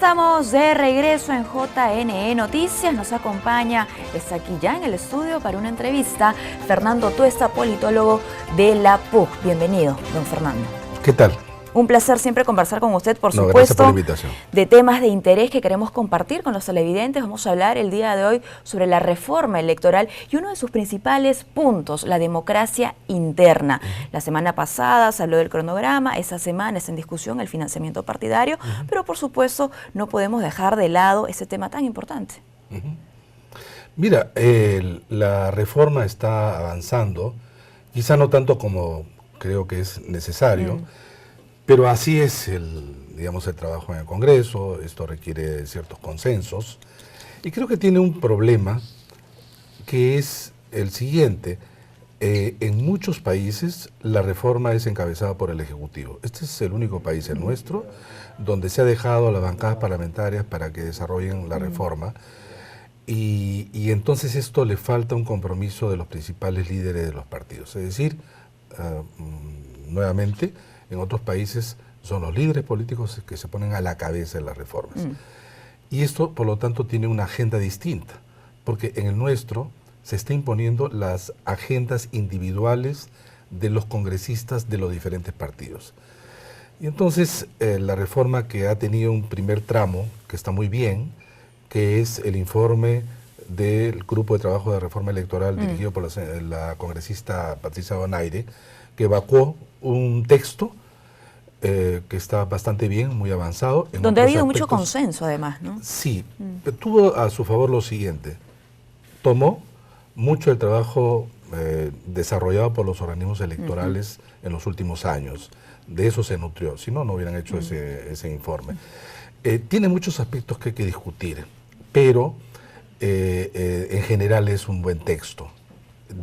estamos de regreso en JNE Noticias. Nos acompaña, está aquí ya en el estudio para una entrevista, Fernando Tuesta, politólogo de la PUC. Bienvenido, don Fernando. ¿Qué tal? Un placer siempre conversar con usted, por supuesto, gracias por la invitación. De temas de interés que queremos compartir con los televidentes. Vamos a hablar el día de hoy sobre la reforma electoral y uno de sus principales puntos, la democracia interna. La semana pasada se habló del cronograma, esta semana está en discusión el financiamiento partidario, pero por supuesto no podemos dejar de lado ese tema tan importante. Mira, la reforma está avanzando, quizá no tanto como creo que es necesario, pero así es el trabajo en el Congreso. Esto requiere ciertos consensos y creo que tiene un problema que es el siguiente. En muchos países la reforma es encabezada por el Ejecutivo. Este es el único país, el nuestro, donde se ha dejado a las bancadas parlamentarias para que desarrollen la reforma y entonces esto le falta un compromiso de los principales líderes de los partidos. Es decir, nuevamente, en otros países son los líderes políticos que se ponen a la cabeza de las reformas. Y esto, por lo tanto, tiene una agenda distinta, porque en el nuestro se está imponiendo las agendas individuales de los congresistas de los diferentes partidos. Y entonces, la reforma que ha tenido un primer tramo, que está muy bien, que es el informe del Grupo de Trabajo de Reforma Electoral dirigido por la congresista Patricia Donaire, que evacuó un texto que está bastante bien, muy avanzado. Donde ha habido mucho consenso, además, ¿no? Sí, tuvo a su favor lo siguiente: tomó mucho el trabajo desarrollado por los organismos electorales en los últimos años. De eso se nutrió, si no, no hubieran hecho ese informe. Tiene muchos aspectos que hay que discutir, pero en general es un buen texto.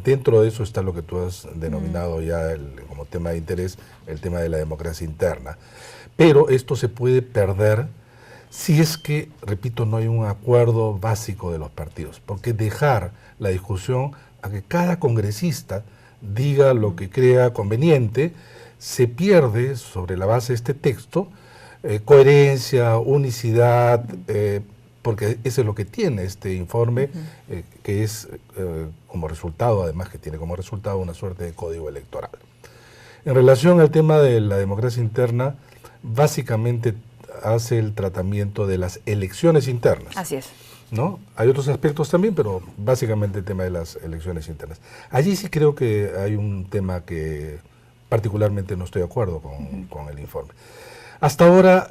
Dentro de eso está lo que tú has denominado ya como tema de interés, el tema de la democracia interna. Pero esto se puede perder si es que, repito, no hay un acuerdo básico de los partidos, porque dejar la discusión a que cada congresista diga lo que crea conveniente, se pierde sobre la base de este texto coherencia, unicidad, porque eso es lo que tiene este informe, que es como resultado, además que tiene como resultado una suerte de código electoral. En relación al tema de la democracia interna, básicamente hace el tratamiento de las elecciones internas. Así es. ¿No? Hay otros aspectos también, pero básicamente el tema de las elecciones internas. Allí sí creo que hay un tema que particularmente no estoy de acuerdo con el informe. Hasta ahora,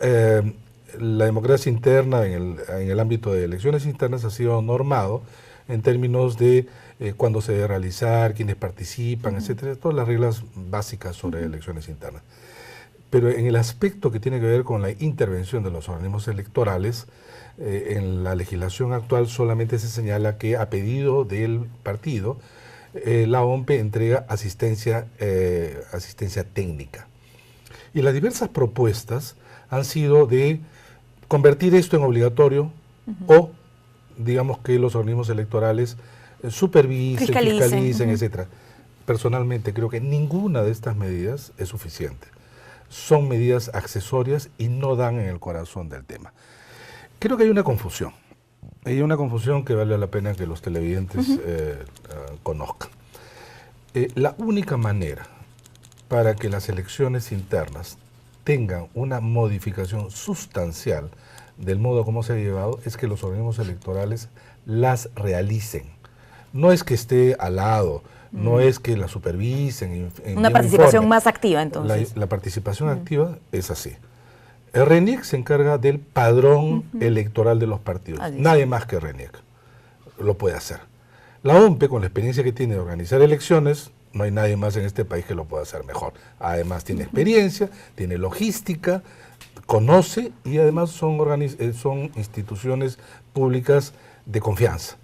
la democracia interna en el ámbito de elecciones internas ha sido normado en términos de cuándo se debe realizar, quiénes participan, etcétera, todas las reglas básicas sobre elecciones internas. Pero en el aspecto que tiene que ver con la intervención de los organismos electorales, en la legislación actual solamente se señala que a pedido del partido, la OMPE entrega asistencia técnica. Y las diversas propuestas han sido de convertir esto en obligatorio o, digamos, que los organismos electorales supervisen, fiscalicen, etcétera. Personalmente creo que ninguna de estas medidas es suficiente. Son medidas accesorias y no dan en el corazón del tema. Creo que hay una confusión. Hay una confusión que vale la pena que los televidentes conozcan. La única manera para que las elecciones internas tengan una modificación sustancial del modo como se ha llevado es que los organismos electorales las realicen. No es que esté al lado, no es que la supervisen. Una participación más activa, entonces. La participación activa es así. El RENIEC se encarga del padrón electoral de los partidos. Nadie más que RENIEC lo puede hacer. La OMPE, con la experiencia que tiene de organizar elecciones, no hay nadie más en este país que lo pueda hacer mejor. Además tiene experiencia, tiene logística, conoce y además son instituciones públicas de confianza.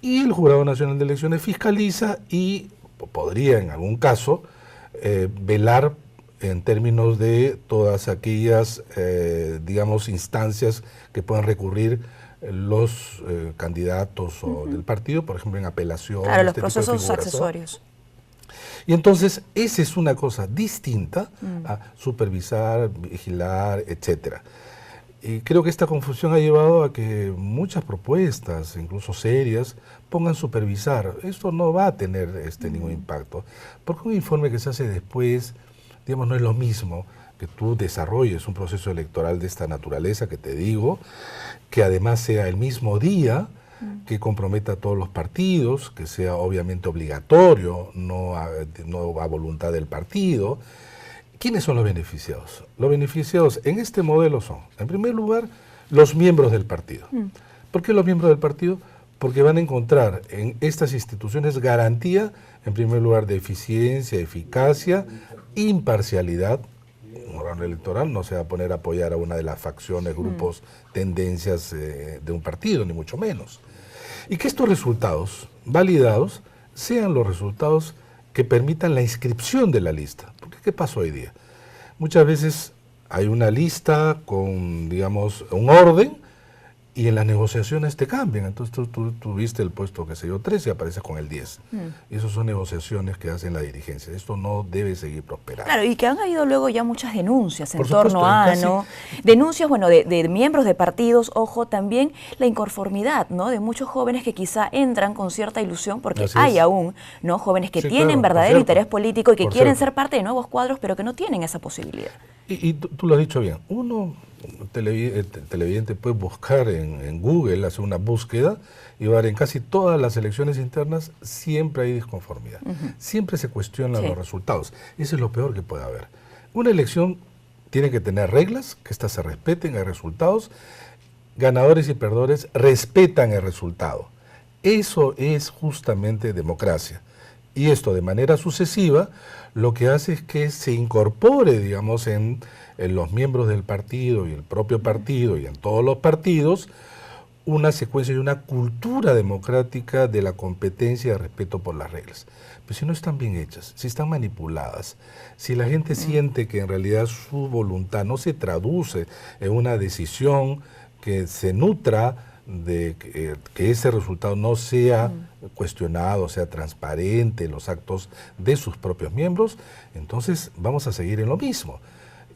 Y el Jurado Nacional de Elecciones fiscaliza y podría en algún caso velar en términos de todas aquellas, instancias que puedan recurrir los candidatos o del partido, por ejemplo en apelación. Claro, los procesos accesorios. Y entonces, esa es una cosa distinta a supervisar, vigilar, etcétera. Y creo que esta confusión ha llevado a que muchas propuestas, incluso serias, pongan supervisar. Esto no va a tener ningún impacto, porque un informe que se hace después, digamos, no es lo mismo que tú desarrolles un proceso electoral de esta naturaleza que te digo, que además sea el mismo día, que comprometa a todos los partidos, que sea obviamente obligatorio, no a voluntad del partido. ¿Quiénes son los beneficiados? Los beneficiados en este modelo son, en primer lugar, los miembros del partido. ¿Por qué los miembros del partido? Porque van a encontrar en estas instituciones garantía, en primer lugar, de eficiencia, eficacia, imparcialidad. Un órgano electoral no se va a poner a apoyar a una de las facciones, grupos, tendencias de un partido, ni mucho menos. Y que estos resultados validados sean los resultados que permitan la inscripción de la lista. Porque ¿qué pasa hoy día? Muchas veces hay una lista con, digamos, un orden, y en las negociaciones te cambian. Entonces tú viste el puesto, qué sé yo, 3 y apareces con el 10. Y esas son negociaciones que hacen la dirigencia. Esto no debe seguir prosperando. Claro, y que han habido luego ya muchas denuncias en torno a, ¿no? Denuncias, bueno, de miembros de partidos, ojo, también la inconformidad, ¿no? De muchos jóvenes que quizá entran con cierta ilusión, porque hay aún, ¿no? Jóvenes que tienen verdadero interés político y que quieren ser parte de nuevos cuadros, pero que no tienen esa posibilidad. Y tú lo has dicho bien. Uno, televidente, puede buscar en Google, hacer una búsqueda y ver en casi todas las elecciones internas siempre hay disconformidad. Siempre se cuestionan los resultados. Eso es lo peor que puede haber. Una elección tiene que tener reglas, que éstas se respeten, hay resultados. Ganadores y perdedores respetan el resultado. Eso es justamente democracia. Y esto de manera sucesiva lo que hace es que se incorpore, digamos, en los miembros del partido y el propio partido y en todos los partidos, una secuencia y una cultura democrática de la competencia y de respeto por las reglas. Pero si no están bien hechas, si están manipuladas, si la gente siente que en realidad su voluntad no se traduce en una decisión que se nutra de que ese resultado no sea cuestionado, sea transparente en los actos de sus propios miembros, entonces vamos a seguir en lo mismo.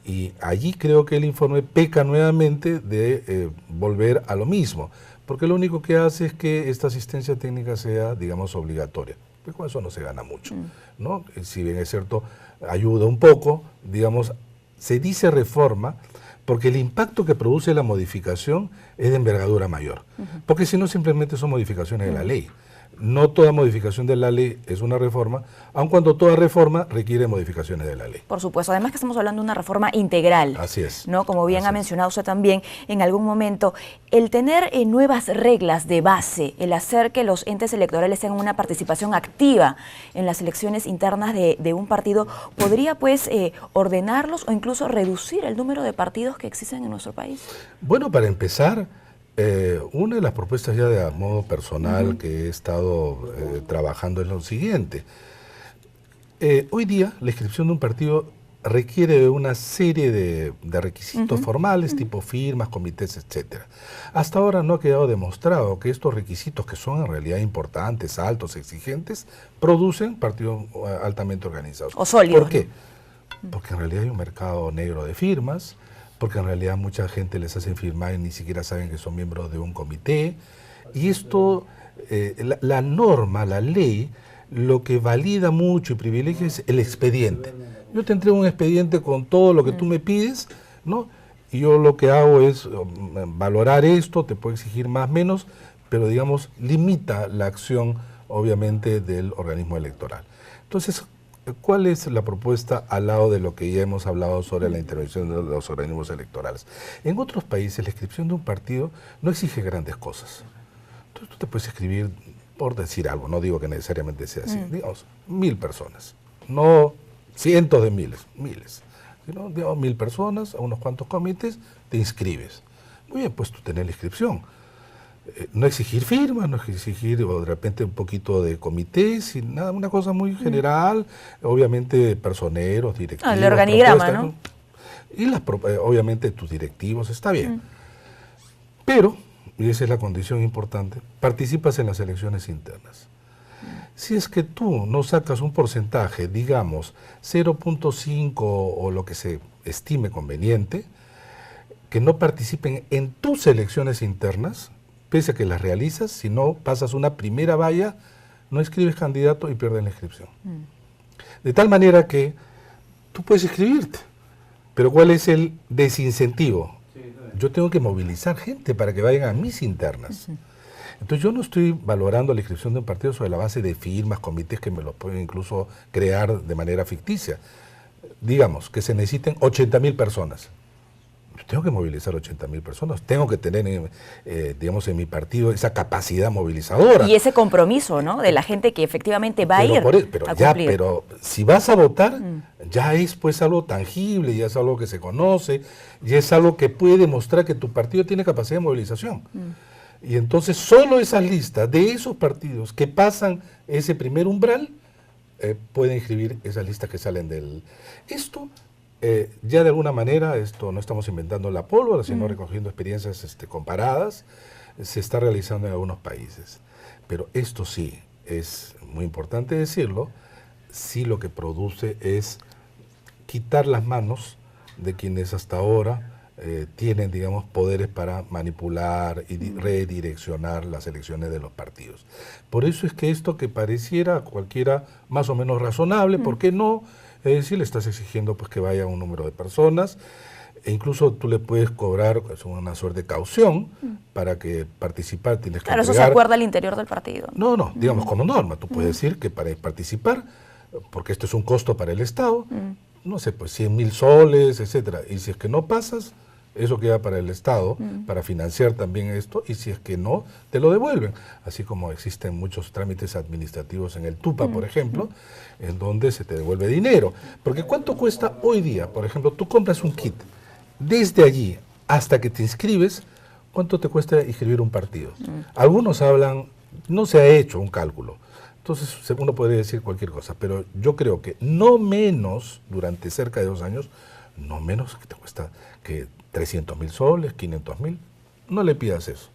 Y allí creo que el informe peca nuevamente de volver a lo mismo, porque lo único que hace es que esta asistencia técnica sea, digamos, obligatoria. Pues con eso no se gana mucho, ¿no? Si bien es cierto, ayuda un poco, digamos, se dice reforma, porque el impacto que produce la modificación es de envergadura mayor. Porque si no, simplemente son modificaciones de la ley. No toda modificación de la ley es una reforma, aun cuando toda reforma requiere modificaciones de la ley. Por supuesto, además que estamos hablando de una reforma integral. Así es. ¿No? Como bien ha mencionado usted también en algún momento, el tener nuevas reglas de base, el hacer que los entes electorales tengan una participación activa en las elecciones internas de un partido, podría pues ordenarlos o incluso reducir el número de partidos que existen en nuestro país. Bueno, para empezar, una de las propuestas ya de a modo personal que he estado trabajando es lo siguiente. Hoy día la inscripción de un partido requiere de una serie de requisitos formales, tipo firmas, comités, etcétera. Hasta ahora no ha quedado demostrado que estos requisitos, que son en realidad importantes, altos, exigentes, producen partidos altamente organizados. O sólidos. ¿Por qué? Porque en realidad hay un mercado negro de firmas, porque en realidad mucha gente les hacen firmar y ni siquiera saben que son miembros de un comité. Y esto, la norma, la ley, lo que valida mucho y privilegia es el expediente. Yo te entrego un expediente con todo lo que tú me pides, ¿no? Y yo lo que hago es valorar esto, te puedo exigir más, menos, pero digamos, limita la acción, obviamente, del organismo electoral. Entonces, ¿cuál es la propuesta al lado de lo que ya hemos hablado sobre la intervención de los organismos electorales? En otros países la inscripción de un partido no exige grandes cosas. Entonces tú te puedes inscribir, por decir algo, no digo que necesariamente sea así, digamos, 1000 personas, no cientos de miles, sino digamos 1000 personas, a unos cuantos comités, te inscribes. Muy bien, pues tú tenés la inscripción. No exigir firmas, no exigir o de repente un poquito de comités, y nada, una cosa muy general, obviamente personeros, directivos. El organigrama, ¿no? Y obviamente tus directivos, está bien. Pero, y esa es la condición importante, participas en las elecciones internas. Si es que tú no sacas un porcentaje, digamos 0.5 o lo que se estime conveniente, que no participen en tus elecciones internas, pese a que las realizas, si no pasas una primera valla, no inscribes candidato y pierdes la inscripción. De tal manera que tú puedes inscribirte, pero ¿cuál es el desincentivo? Yo tengo que movilizar gente para que vayan a mis internas. Entonces yo no estoy valorando la inscripción de un partido sobre la base de firmas, comités que me lo pueden incluso crear de manera ficticia. Digamos que se necesiten 80.000 personas. Yo tengo que movilizar 80.000 personas, tengo que tener, digamos, en mi partido esa capacidad movilizadora. Y ese compromiso, ¿no?, de la gente que efectivamente va a ir a cumplir. Pero si vas a votar, ya es pues algo tangible, ya es algo que se conoce, ya es algo que puede demostrar que tu partido tiene capacidad de movilización. Y entonces solo esas listas de esos partidos que pasan ese primer umbral pueden inscribir esas listas que salen del... Esto, ya de alguna manera, esto no estamos inventando la pólvora, sino recogiendo experiencias comparadas, se está realizando en algunos países. Pero esto sí, es muy importante decirlo, sí lo que produce es quitar las manos de quienes hasta ahora tienen, digamos, poderes para manipular y redireccionar las elecciones de los partidos. Por eso es que esto que pareciera a cualquiera más o menos razonable, ¿por qué no? Es decir, le estás exigiendo pues que vaya un número de personas, e incluso tú le puedes cobrar pues, una suerte de caución para que participar tienes que Claro, entregar. eso se acuerda al interior del partido. No, digamos como norma, tú puedes decir que para participar, porque esto es un costo para el Estado, no sé, pues 100.000 soles, etcétera, y si es que no pasas, eso queda para el Estado, para financiar también esto, y si es que no, te lo devuelven. Así como existen muchos trámites administrativos en el TUPA, por ejemplo, en donde se te devuelve dinero. Porque ¿cuánto cuesta hoy día? Por ejemplo, tú compras un kit, desde allí hasta que te inscribes, ¿cuánto te cuesta inscribir un partido? Algunos hablan, no se ha hecho un cálculo, entonces uno podría decir cualquier cosa, pero yo creo que no menos, durante cerca de 2 años, no menos que te cuesta que 300.000 soles, 500.000, no le pidas eso.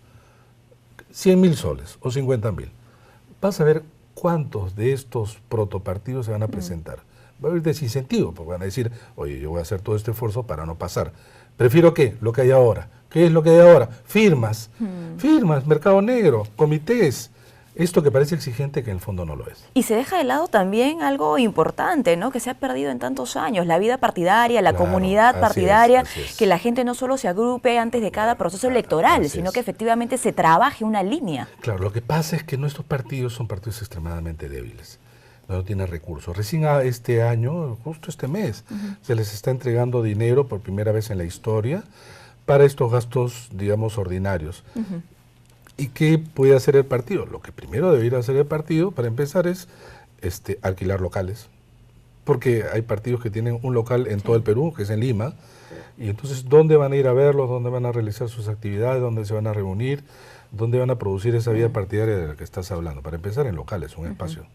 100.000 soles o 50.000. Vas a ver cuántos de estos protopartidos se van a presentar. Va a haber desincentivo, porque van a decir, oye, yo voy a hacer todo este esfuerzo para no pasar. Prefiero ¿qué? Lo que hay ahora. ¿Qué es lo que hay ahora? Firmas. Firmas, mercado negro, comités. Esto que parece exigente que en el fondo no lo es. Y se deja de lado también algo importante, ¿no?, que se ha perdido en tantos años, la vida partidaria, la comunidad partidaria, así es. Que la gente no solo se agrupe antes de cada proceso electoral, sino que efectivamente se trabaje una línea. Claro, lo que pasa es que nuestros partidos son partidos extremadamente débiles, no tienen recursos. Recién este año, justo este mes, se les está entregando dinero por primera vez en la historia para estos gastos, digamos, ordinarios. ¿Y qué puede hacer el partido? Lo que primero debería hacer el partido, para empezar, es alquilar locales. Porque hay partidos que tienen un local en todo el Perú, que es en Lima, y entonces, ¿dónde van a ir a verlos? ¿Dónde van a realizar sus actividades? ¿Dónde se van a reunir? ¿Dónde van a producir esa vida partidaria de la que estás hablando? Para empezar, en locales, un espacio.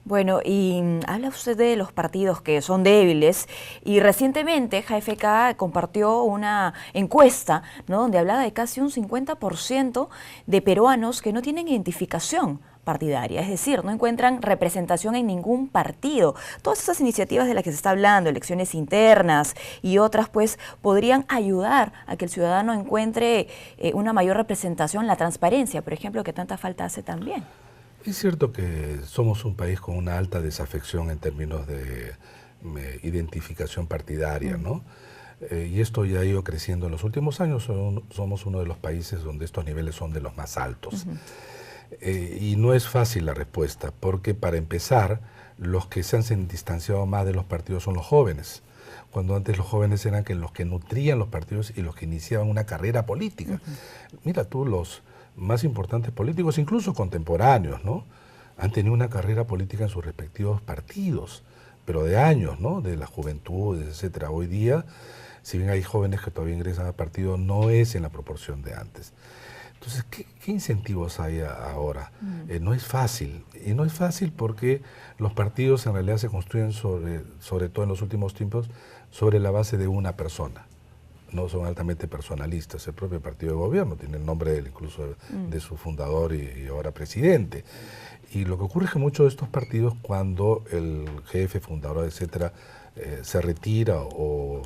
Bueno, y habla usted de los partidos que son débiles, y recientemente JFK compartió una encuesta, ¿no?, donde hablaba de casi un 50% de peruanos que no tienen identificación partidaria, es decir, no encuentran representación en ningún partido. Todas esas iniciativas de las que se está hablando, elecciones internas y otras, pues podrían ayudar a que el ciudadano encuentre una mayor representación, la transparencia, por ejemplo, que tanta falta hace también. Es cierto que somos un país con una alta desafección en términos de identificación partidaria, ¿no? Y esto ya ha ido creciendo en los últimos años. Somos uno de los países donde estos niveles son de los más altos. Y no es fácil la respuesta, porque para empezar, los que se han distanciado más de los partidos son los jóvenes, cuando antes los jóvenes eran los que nutrían los partidos y los que iniciaban una carrera política. Mira tú, los más importantes políticos, incluso contemporáneos, ¿no?, han tenido una carrera política en sus respectivos partidos, pero de años, ¿no?, de la juventud, etcétera. Hoy día, si bien hay jóvenes que todavía ingresan al partido, no es en la proporción de antes. Entonces, ¿qué incentivos hay ahora? No es fácil, y no es fácil porque los partidos en realidad se construyen sobre todo en los últimos tiempos, sobre la base de una persona. No son altamente personalistas. El propio partido de gobierno tiene el nombre incluso de su fundador y ahora presidente. Y lo que ocurre es que muchos de estos partidos, cuando el jefe, fundador, etcétera, se retira o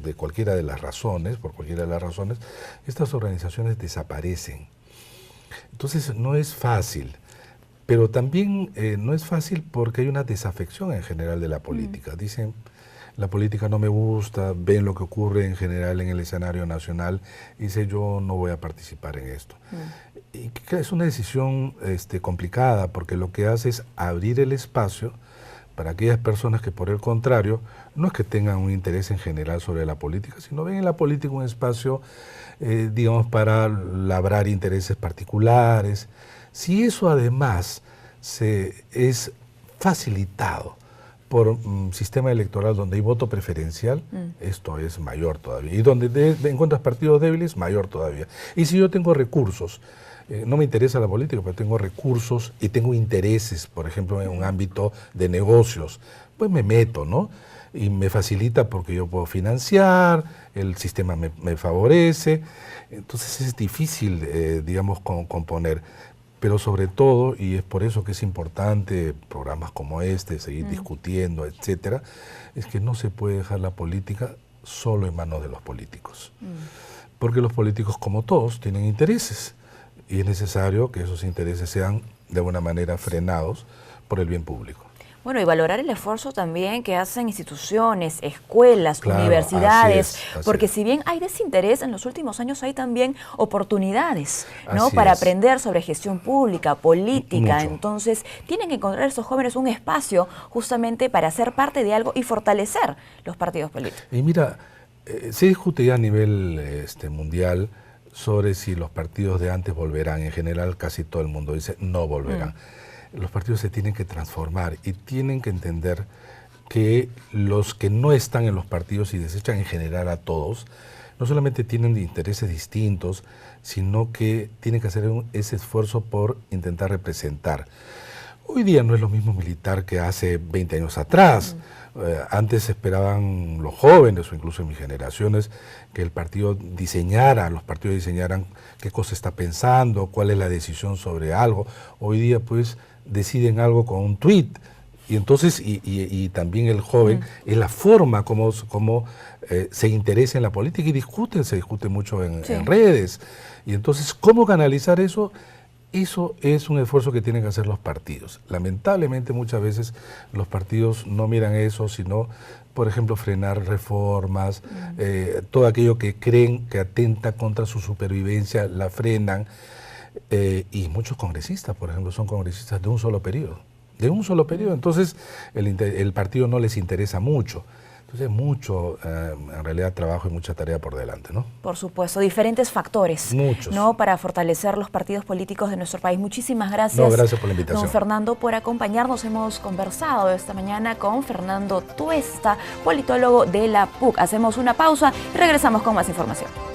de cualquiera de las razones, por cualquiera de las razones, estas organizaciones desaparecen. Entonces no es fácil, pero también no es fácil porque hay una desafección en general de la política. Dicen, la política no me gusta, ven lo que ocurre en general en el escenario nacional y dicen, yo no voy a participar en esto. Y es una decisión complicada porque lo que hace es abrir el espacio para aquellas personas que por el contrario no es que tengan un interés en general sobre la política, sino ven en la política un espacio, digamos, para labrar intereses particulares. Si eso además es facilitado por un sistema electoral donde hay voto preferencial, esto es mayor todavía. Y donde encuentras partidos débiles, mayor todavía. Y si yo tengo recursos, no me interesa la política, pero tengo recursos y tengo intereses, por ejemplo, en un ámbito de negocios, pues me meto, ¿no? Y me facilita porque yo puedo financiar, el sistema me favorece, entonces es difícil, digamos, componer. Pero sobre todo, y es por eso que es importante programas como este, seguir discutiendo, etcétera, es que no se puede dejar la política solo en manos de los políticos. Porque los políticos, como todos, tienen intereses. Y es necesario que esos intereses sean de alguna manera frenados por el bien público. Bueno, y valorar el esfuerzo también que hacen instituciones, escuelas, claro, universidades, porque si bien hay desinterés, en los últimos años hay también oportunidades, ¿no? Para aprender sobre gestión pública, política. Mucho. Entonces, tienen que encontrar esos jóvenes un espacio justamente para ser parte de algo y fortalecer los partidos políticos. Y mira, se discute ya a nivel mundial sobre si los partidos de antes volverán. En general, casi todo el mundo dice no volverán. Los partidos se tienen que transformar y tienen que entender que los que no están en los partidos y desechan en general a todos, no solamente tienen intereses distintos, sino que tienen que hacer ese esfuerzo por intentar representar. Hoy día no es lo mismo militar que hace 20 años atrás. Antes esperaban los jóvenes o incluso en mis generaciones que el partido diseñara, los partidos diseñaran qué cosa está pensando, cuál es la decisión sobre algo. Hoy día pues deciden algo con un tuit y entonces y también el joven es la forma como se interesa en la política y se discute mucho en redes. Y entonces, ¿cómo canalizar eso? Eso es un esfuerzo que tienen que hacer los partidos. Lamentablemente muchas veces los partidos no miran eso, sino, por ejemplo, frenar reformas, todo aquello que creen que atenta contra su supervivencia, la frenan. Y muchos congresistas, por ejemplo, son congresistas de un solo periodo. Entonces el partido no les interesa mucho. Entonces mucho, en realidad, trabajo y mucha tarea por delante, ¿no? Por supuesto, diferentes factores, muchos, ¿no? Para fortalecer los partidos políticos de nuestro país. Muchísimas gracias. No, gracias por la invitación. Don Fernando, por acompañarnos. Hemos conversado esta mañana con Fernando Tuesta, politólogo de la PUC. Hacemos una pausa y regresamos con más información.